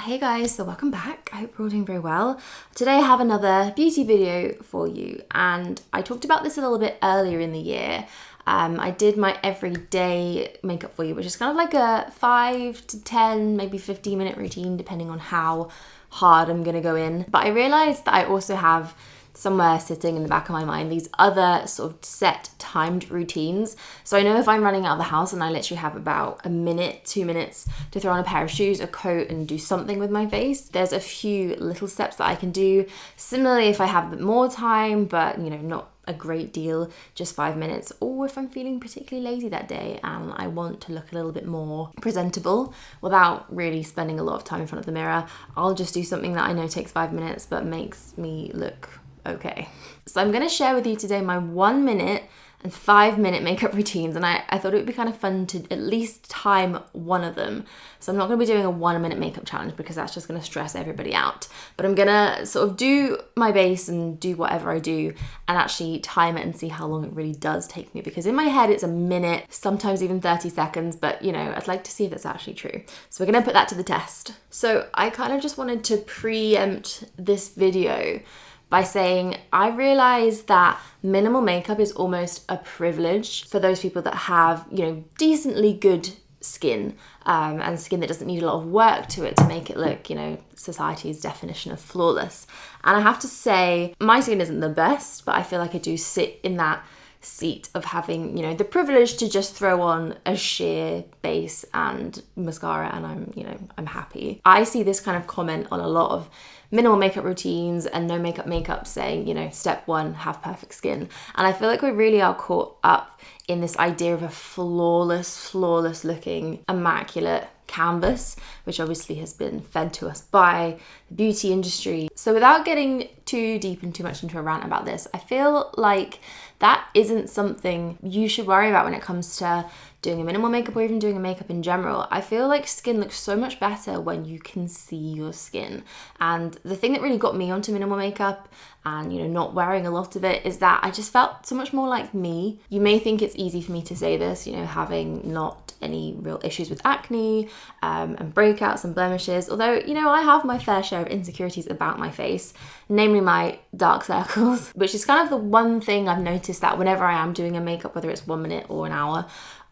Hey guys, so welcome back. I hope you're all doing very well. Today I have another beauty video for you, and I talked about this a little bit earlier in the year. I did my everyday makeup for you, which is kind of like a 5 to 10, maybe 15-minute routine, depending on how hard I'm gonna go in. But I realized that I also have somewhere sitting in the back of my mind these other sort of set timed routines. So I know if I'm running out of the house and I literally have about a minute, 2 minutes to throw on a pair of shoes, a coat, and do something with my face, there's a few little steps that I can do. Similarly, if I have a bit more time, but you know, not a great deal, just 5 minutes, or if I'm feeling particularly lazy that day and I want to look a little bit more presentable without really spending a lot of time in front of the mirror, I'll just do something that I know takes 5 minutes but makes me look okay. So I'm gonna share with you today my 1 minute and 5 minute makeup routines, and I thought it would be kind of fun to at least time one of them. So I'm not gonna be doing a 1 minute makeup challenge because that's just gonna stress everybody out. But I'm gonna sort of do my base and do whatever I do and actually time it and see how long it really does take me, because in my head it's a minute, sometimes even 30 seconds, but you know, I'd like to see if it's actually true. So we're gonna put that to the test. So I kind of just wanted to preempt this video by saying I realize that minimal makeup is almost a privilege for those people that have, you know, decently good skin and skin that doesn't need a lot of work to it to make it look, you know, society's definition of flawless. And I have to say, my skin isn't the best, but I feel like I do sit in that seat of having, you know, the privilege to just throw on a sheer base and mascara and I'm happy. I see this kind of comment on a lot of minimal makeup routines and no makeup saying, you know, step one, have perfect skin. And I feel like we really are caught up in this idea of a flawless looking, immaculate canvas, which obviously has been fed to us by the beauty industry. So without getting too deep and too much into a rant about this, I feel like that isn't something you should worry about when it comes to doing a minimal makeup or even doing a makeup in general. I feel like skin looks so much better when you can see your skin. And the thing that really got me onto minimal makeup and, you know, not wearing a lot of it is that I just felt so much more like me. You may think it's easy for me to say this, you know, having not any real issues with acne and breakouts and blemishes, although, you know, I have my fair share of insecurities about my face, namely my dark circles, which is kind of the one thing I've noticed that whenever I am doing a makeup, whether it's 1 minute or an hour,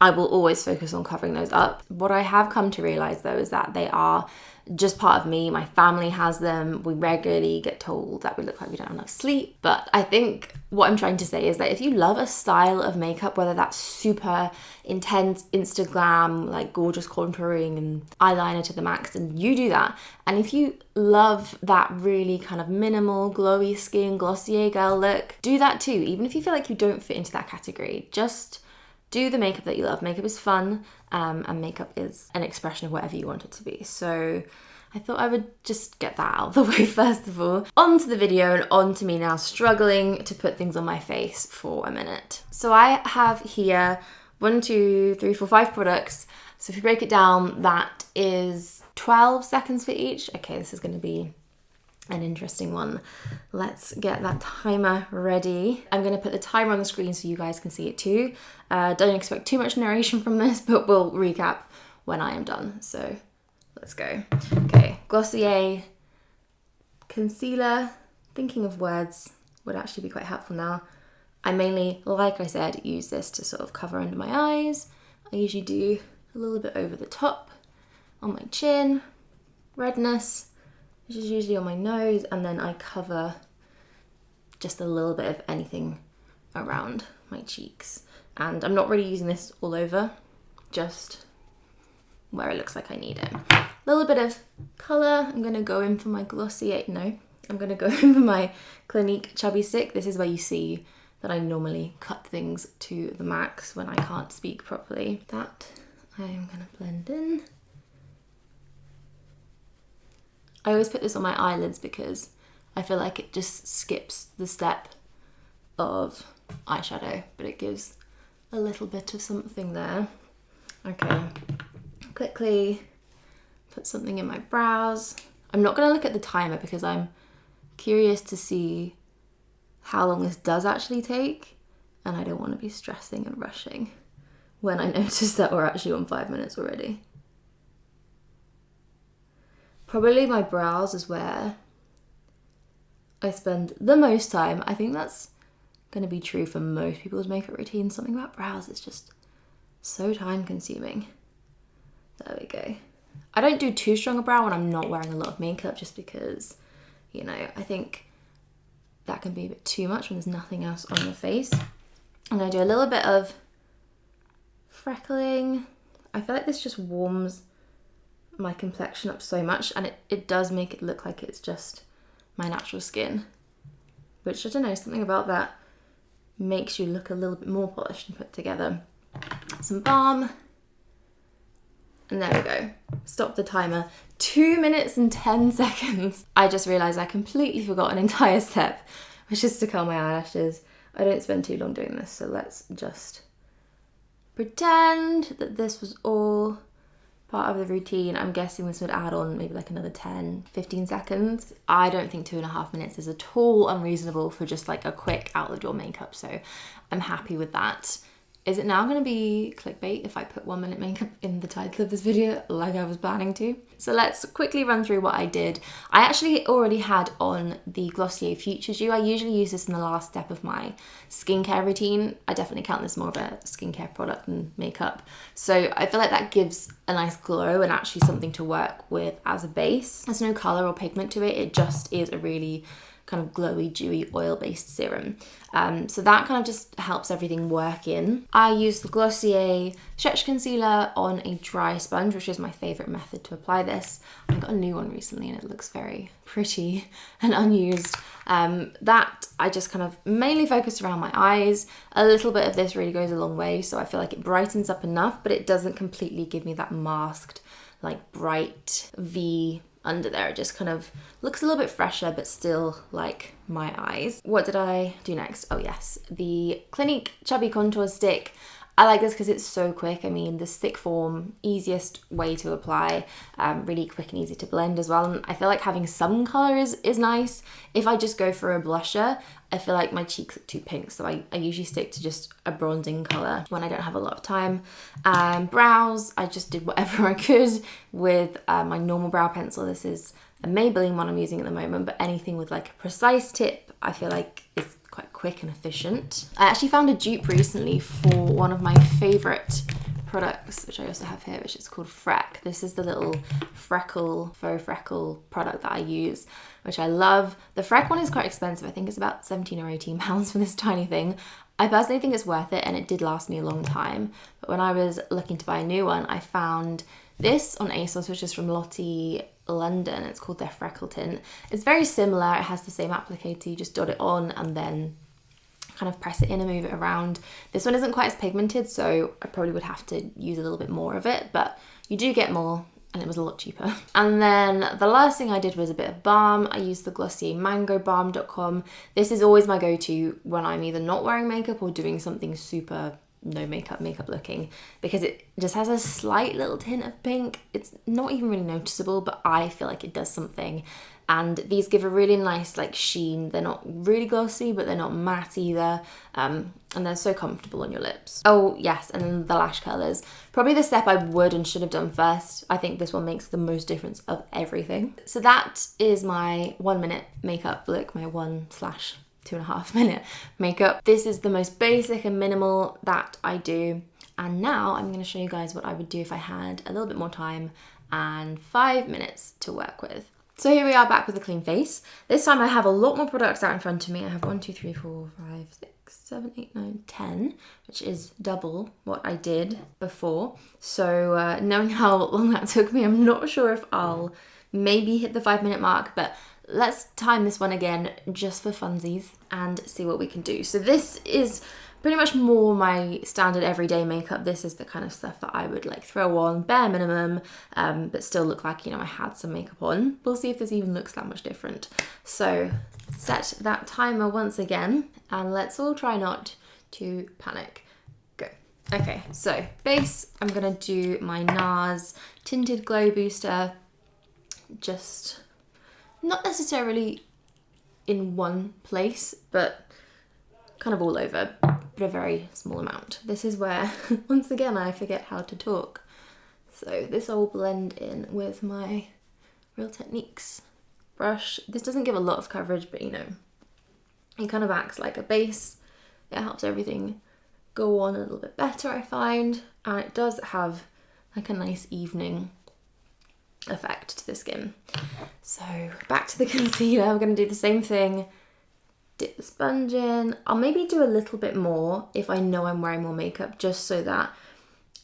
I will always focus on covering those up. What I have come to realize though is that they are just part of me. My family has them. We regularly get told that we look like we don't have enough sleep. But I think what I'm trying to say is that if you love a style of makeup, whether that's super intense, Instagram, like gorgeous contouring and eyeliner to the max, then you do that. And if you love that really kind of minimal, glowy skin, Glossier girl look, do that too. Even if you feel like you don't fit into that category, just do the makeup that you love. Makeup is fun, and makeup is an expression of whatever you want it to be. So I thought I would just get that out of the way first of all. On to the video and on to me now struggling to put things on my face for a minute. So I have here 1, 2, 3, 4, 5 products. So if you break it down, that is 12 seconds for each. Okay, this is going to be an interesting one. Let's get that timer ready. I'm going to put the timer on the screen so you guys can see it too. Don't expect too much narration from this, but we'll recap when I am done. So let's go. Okay, Glossier concealer. Thinking of words would actually be quite helpful now. I mainly, like I said, use this to sort of cover under my eyes. I usually do a little bit over the top, on my chin, redness, which is usually on my nose, and then I cover just a little bit of anything around my cheeks. And I'm not really using this all over, just where it looks like I need it. A little bit of colour. I'm going to go in for my Glossier, I'm going to go in for my Clinique Chubby stick. This is where you see that I normally cut things to the max when I can't speak properly. That I am going to blend in. I always put this on my eyelids because I feel like it just skips the step of eyeshadow, but it gives a little bit of something there. Okay, quickly put something in my brows. I'm not going to look at the timer because I'm curious to see how long this does actually take, and I don't want to be stressing and rushing when I notice that we're actually on 5 minutes already. Probably my brows is where I spend the most time. I think that's going to be true for most people's makeup routines. Something about brows is just so time consuming. There we go. I don't do too strong a brow when I'm not wearing a lot of makeup, just because, you know, I think that can be a bit too much when there's nothing else on your face. I'm going to do a little bit of freckling. I feel like this just warms my complexion up so much, and it does make it look like it's just my natural skin, which, I don't know, something about that makes you look a little bit more polished and put together. Some balm, and there we go. Stop the timer. 2 minutes and 10 seconds. I just realised I completely forgot an entire step, which is to curl my eyelashes. I don't spend too long doing this, so let's just pretend that this was all part of the routine. I'm guessing this would add on maybe like another 10, 15 seconds. I don't think 2.5 minutes is at all unreasonable for just like a quick out the door makeup, so I'm happy with that. Is it now going to be clickbait if I put 1 minute makeup in the title of this video like I was planning to? So let's quickly run through what I did. I actually already had on the Glossier Futuredew. I usually use this in the last step of my skincare routine. I definitely count this more of a skincare product than makeup. So I feel like that gives a nice glow and actually something to work with as a base. There's no colour or pigment to it. It just is a really kind of glowy, dewy, oil-based serum. So that kind of just helps everything work in. I use the Glossier Stretch Concealer on a dry sponge, which is my favourite method to apply this. I got a new one recently and it looks very pretty and unused. That I just kind of mainly focus around my eyes. A little bit of this really goes a long way, so I feel like it brightens up enough, but it doesn't completely give me that masked, like bright V under there. It just kind of looks a little bit fresher, but still like my eyes. What did I do next? Oh yes, the Clinique Chubby Contour Stick. I like this because it's so quick. I mean, the stick form, easiest way to apply, really quick and easy to blend as well. And I feel like having some colour is nice. If I just go for a blusher, I feel like my cheeks look too pink, so I usually stick to just a bronzing colour when I don't have a lot of time. Brows, I just did whatever I could with my normal brow pencil. This is a Maybelline one I'm using at the moment, but anything with like a precise tip, I feel like is quite quick and efficient. I actually found a dupe recently for one of my favourite products, which I also have here, which is called Freck. This is the little faux freckle product that I use, which I love. The Freck one is quite expensive. I think it's about 17 or 18 pounds for this tiny thing. I personally think it's worth it, and it did last me a long time. But when I was looking to buy a new one, I found this on ASOS, which is from Lottie London. It's called their Freckle Tint. It's very similar. It has the same applicator. You just dot it on and then kind of press it in and move it around. This one isn't quite as pigmented, so I probably would have to use a little bit more of it, but you do get more, and it was a lot cheaper. And then the last thing I did was a bit of balm. I used the Glossier Mango Balm Dotcom. This is always my go-to when I'm either not wearing makeup or doing something super no makeup looking, because it just has a slight little tint of pink. It's not even really noticeable, but I feel like it does something. And these give a really nice like sheen. They're not really glossy, but they're not matte either. And they're so comfortable on your lips. Oh yes, and then the lash curlers. Probably the step I would and should have done first. I think this one makes the most difference of everything. So that is my 1 minute makeup look, my 1/2.5 minute makeup. This is the most basic and minimal that I do. And now I'm going to show you guys what I would do if I had a little bit more time and 5 minutes to work with. So here we are back with a clean face. This time I have a lot more products out in front of me. I have 1, 2, 3, 4, 5, 6, 7, 8, 9, 10, which is double what I did before. So knowing how long that took me, I'm not sure if I'll maybe hit the 5 minute mark, but let's time this one again just for funsies and see what we can do. So this is pretty much more my standard everyday makeup. This is the kind of stuff that I would like throw on bare minimum, but still look like, you know, I had some makeup on. We'll see if this even looks that much different. So set that timer once again, and let's all try not to panic. Go. Okay, so base, I'm gonna do my NARS Tinted Glow Booster, just not necessarily in one place, but kind of all over, but a very small amount. This is where, once again, I forget how to talk. So this will blend in with my Real Techniques brush. This doesn't give a lot of coverage, but you know, it kind of acts like a base. It helps everything go on a little bit better, I find, and it does have like a nice evening effect to the skin. So back to the concealer. I'm going to do the same thing. Dip the sponge in. I'll maybe do a little bit more if I know I'm wearing more makeup, just so that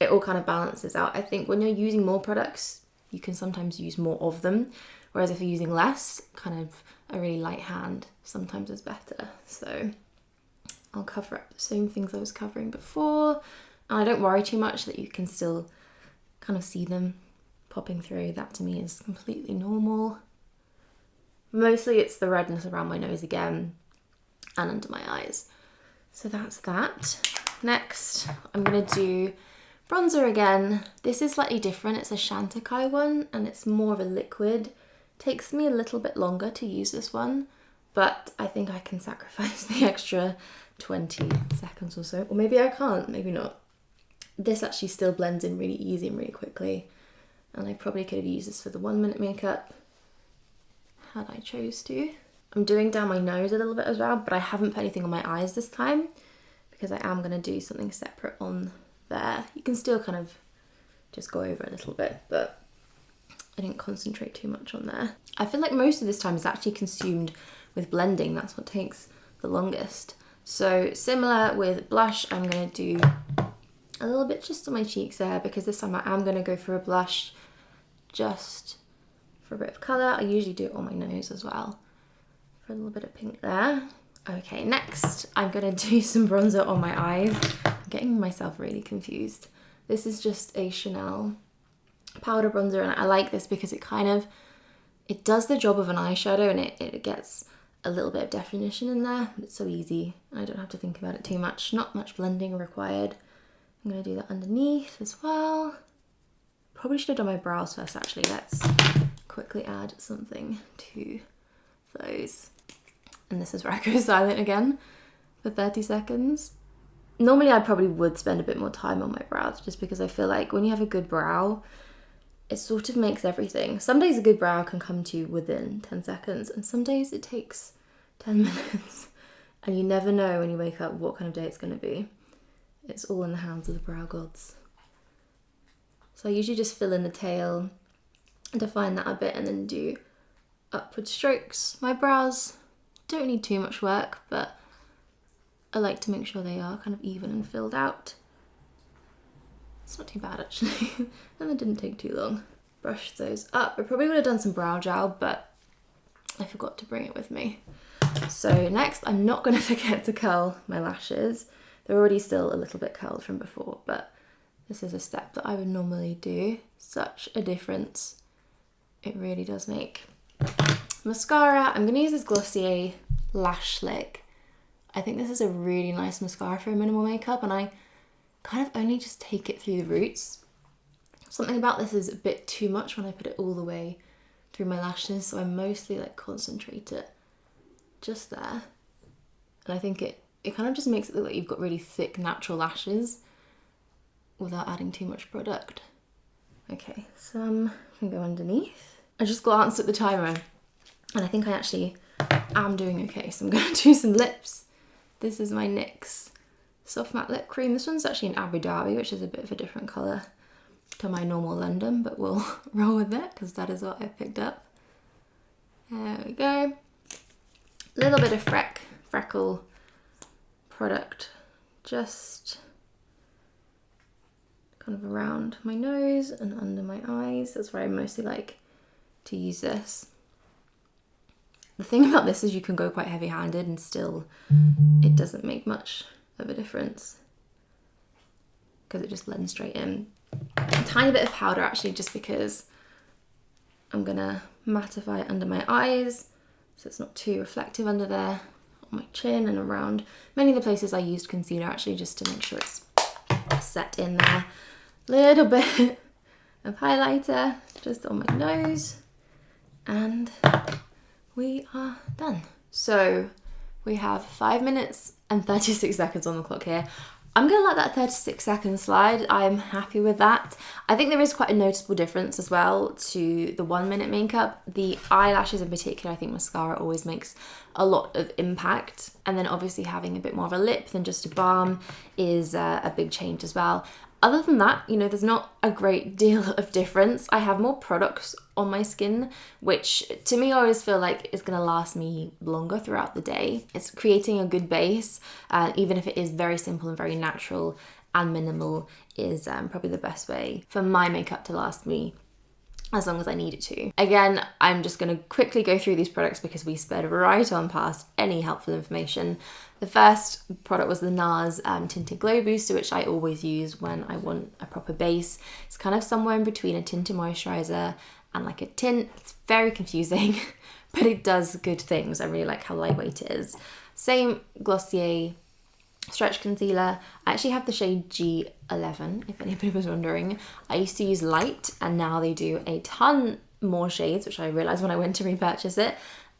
it all kind of balances out. I think when you're using more products, you can sometimes use more of them, whereas if you're using less, kind of a really light hand sometimes is better. So I'll cover up the same things I was covering before, and I don't worry too much that you can still kind of see them popping through. That to me is completely normal. Mostly it's the redness around my nose again and under my eyes. So that's that. Next, I'm gonna do bronzer again. This is slightly different. It's a Chantecaille one and it's more of a liquid. Takes me a little bit longer to use this one, but I think I can sacrifice the extra 20 seconds or so. Or maybe I can't, maybe not. This actually still blends in really easy and really quickly. And I probably could have used this for the 1 minute makeup had I chose to. I'm doing down my nose a little bit as well, but I haven't put anything on my eyes this time because I am gonna do something separate on there. You can still kind of just go over a little bit, but I didn't concentrate too much on there. I feel like most of this time is actually consumed with blending. That's what takes the longest. So similar with blush, I'm gonna do a little bit just on my cheeks there because this time I am gonna go for a blush just for a bit of colour. I usually do it on my nose as well for a little bit of pink there. Okay, next I'm gonna do some bronzer on my eyes. I'm getting myself really confused. This is just a Chanel powder bronzer, and I like this because it does the job of an eyeshadow, and it gets a little bit of definition in there. It's so easy. I don't have to think about it too much. Not much blending required. I'm gonna do that underneath as well. Probably should have done my brows first actually. Let's quickly add something to those. And this is where I go silent again for 30 seconds. Normally I probably would spend a bit more time on my brows just because I feel like when you have a good brow, it sort of makes everything. Some days a good brow can come to you within 10 seconds and some days it takes 10 minutes. And you never know when you wake up what kind of day it's gonna be. It's all in the hands of the brow gods. So I usually just fill in the tail, define that a bit, and then do upward strokes. My brows don't need too much work, but I like to make sure they are kind of even and filled out. It's not too bad actually, and it didn't take too long. Brush those up. I probably would have done some brow gel, but I forgot to bring it with me. So next, I'm not gonna forget to curl my lashes. They're already still a little bit curled from before, but this is a step that I would normally do. Such a difference it really does make. Mascara, I'm gonna use this Glossier Lash Slick. I think this is a really nice mascara for a minimal makeup, and I kind of only just take it through the roots. Something about this is a bit too much when I put it all the way through my lashes, so I mostly like concentrate it just there. And I think it kind of just makes it look like you've got really thick natural lashes without adding too much product. Okay, some can go underneath. I just glanced at the timer and I think I actually am doing okay, so I'm gonna do some lips. This is my NYX Soft Matte Lip Cream. This one's actually in Abu Dhabi, which is a bit of a different colour to my normal London, but we'll roll with it because that is what I picked up. There we go. A little bit of Freckle product, just kind of around my nose and under my eyes. That's where I mostly like to use this. The thing about this is you can go quite heavy-handed and still it doesn't make much of a difference because it just blends straight in. A tiny bit of powder actually, just because I'm gonna mattify it under my eyes so it's not too reflective under there, on my chin and around many of the places I used concealer actually, just to make sure it's set in there. Little bit of highlighter just on my nose and we are done. So we have 5 minutes and 36 seconds on the clock here. I'm gonna let that 36-second slide. I'm happy with that. I think there is quite a noticeable difference as well to the 1 minute makeup. The eyelashes in particular, I think mascara always makes a lot of impact. And then obviously having a bit more of a lip than just a balm is a big change as well. Other than that, you know, there's not a great deal of difference. I have more products on my skin, which to me I always feel like is going to last me longer throughout the day. It's creating a good base, even if it is very simple and very natural and minimal, is probably the best way for my makeup to last me as long as I need it to. Again, I'm just going to quickly go through these products because we sped right on past any helpful information. The first product was the NARS Tinted Glow Booster, which I always use when I want a proper base. It's kind of somewhere in between a tinted moisturiser and like a tint. It's very confusing, but it does good things. I really like how lightweight it is. Same Glossier Stretch Concealer. I actually have the shade G11, if anybody was wondering. I used to use light and now they do a ton more shades, which I realised when I went to repurchase it.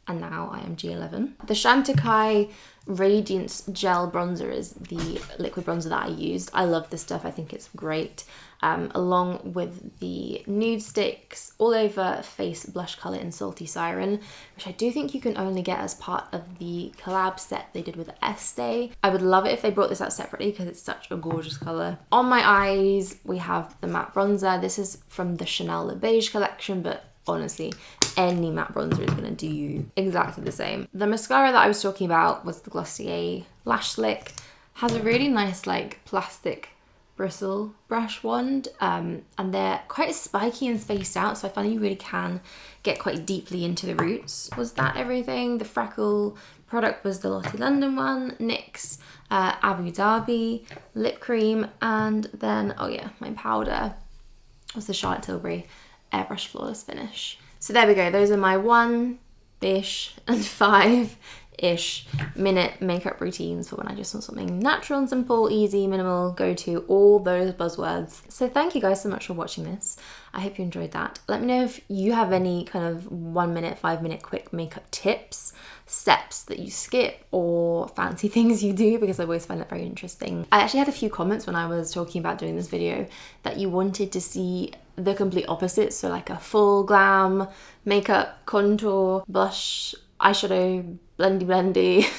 And now I am G11. The Chantecaille Radiance Gel Bronzer is the liquid bronzer that I used. I love this stuff, I think it's great. Along with the Nudestix All Over Face Blush Colour in Salty Siren, which I do think you can only get as part of the collab set they did with Estee. I would love it if they brought this out separately because it's such a gorgeous colour. On my eyes, we have the matte bronzer. This is from the Chanel Le Beige collection, but honestly, any matte bronzer is going to do you exactly the same. The mascara that I was talking about was the Glossier Lash Slick. Has a really nice like plastic bristle brush wand, and they're quite spiky and spaced out, so I find you really can get quite deeply into the roots. Was that everything? The Freckle product was the Lottie London one, NYX Abu Dhabi lip cream, and then, oh yeah, my powder was the Charlotte Tilbury Airbrush Flawless Finish. So there we go, those are my 1-ish and 5-ish minute makeup routines for when I just want something natural and simple, easy, minimal, go to, all those buzzwords. So thank you guys so much for watching this. I hope you enjoyed that. Let me know if you have any kind of 1 minute, 5 minute quick makeup tips, steps that you skip, or fancy things you do, because I always find that very interesting. I actually had a few comments when I was talking about doing this video that you wanted to see the complete opposite, so like a full glam makeup, contour, blush, eyeshadow, blendy,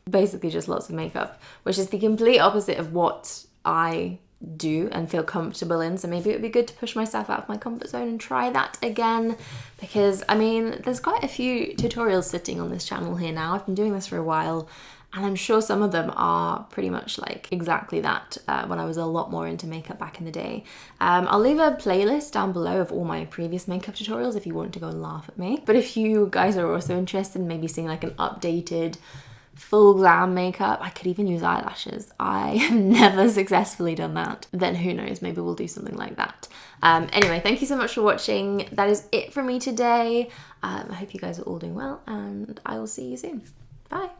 basically just lots of makeup, which is the complete opposite of what I do and feel comfortable in. So maybe it would be good to push myself out of my comfort zone and try that again, because I mean, there's quite a few tutorials sitting on this channel here now. I've been doing this for a while, and I'm sure some of them are pretty much like exactly that when I was a lot more into makeup back in the day. I'll leave a playlist down below of all my previous makeup tutorials if you want to go and laugh at me. But if you guys are also interested in maybe seeing like an updated full glam makeup, I could even use eyelashes. I have never successfully done that. Then who knows, maybe we'll do something like that. Anyway, thank you so much for watching. That is it from me today. I hope you guys are all doing well, and I will see you soon. Bye.